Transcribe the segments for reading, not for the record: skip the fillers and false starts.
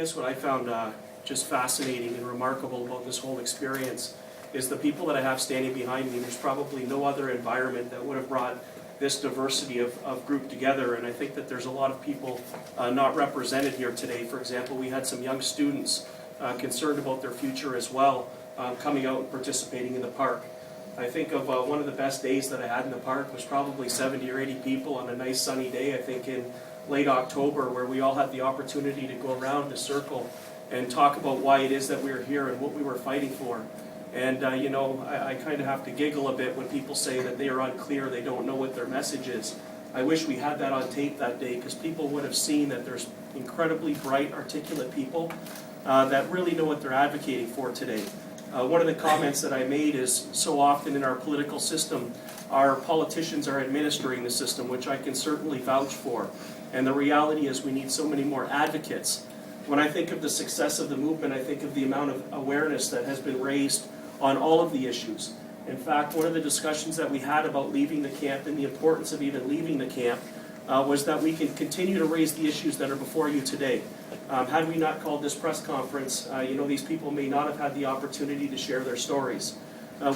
guess what I found just fascinating and remarkable about this whole experience is the people that I have standing behind me. There's probably no other environment that would have brought this diversity of group together, and I think that there's a lot of people not represented here today. For example, we had some young students concerned about their future as well, coming out and participating in the park. I think of one of the best days that I had in the park was probably 70 or 80 people on a nice sunny day, I think in late October, where we all had the opportunity to go around the circle and talk about why it is that we were here and what we were fighting for. And you know, I kind of have to giggle a bit when people say that they are unclear, they don't know what their message is. I wish we had that on tape that day, because people would have seen that there's incredibly bright, articulate people that really know what they're advocating for today. One of the comments that I made is, so often in our political system, our politicians are administering the system, which I can certainly vouch for. And the reality is we need so many more advocates. When I think of the success of the movement, I think of the amount of awareness that has been raised on all of the issues. In fact, one of the discussions that we had about leaving the camp and the importance of even leaving the camp was that we can continue to raise the issues that are before you today. Had we not called this press conference, you know, these people may not have had the opportunity to share their stories.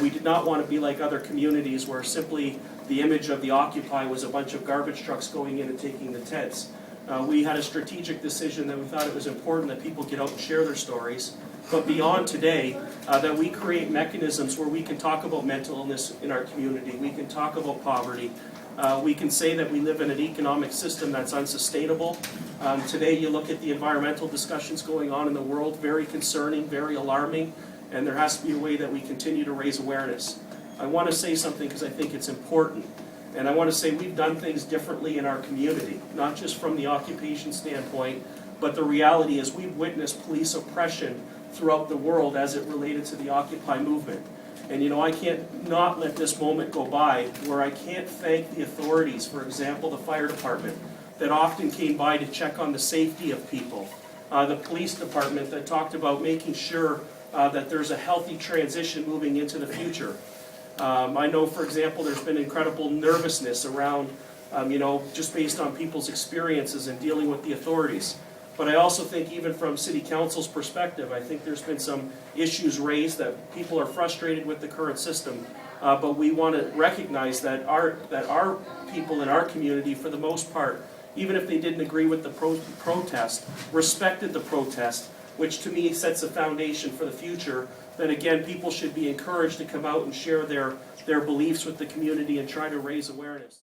We did not want to be like other communities where simply the image of the Occupy was a bunch of garbage trucks going in and taking the tents. We had a strategic decision that we thought it was important that people get out and share their stories. But beyond today, that we create mechanisms where we can talk about mental illness in our community. We can talk about poverty. We can say that we live in an economic system that's unsustainable. Today you look at the environmental discussions going on in the world, very concerning, very alarming, and there has to be a way that we continue to raise awareness. I want to say something because I think it's important. And I want to say we've done things differently in our community, not just from the occupation standpoint, but the reality is we've witnessed police oppression throughout the world as it related to the Occupy movement. And you know, I can't not let this moment go by where I can't thank the authorities, for example, the fire department, that often came by to check on the safety of people. The police department that talked about making sure that there's a healthy transition moving into the future. I know, for example, there's been incredible nervousness around, you know, just based on people's experiences in dealing with the authorities. But I also think even from City Council's perspective, I think there's been some issues raised that people are frustrated with the current system. But we want to recognize that our people in our community, for the most part, even if they didn't agree with the protest, respected the protest, which to me sets a foundation for the future. That again, people should be encouraged to come out and share their beliefs with the community and try to raise awareness.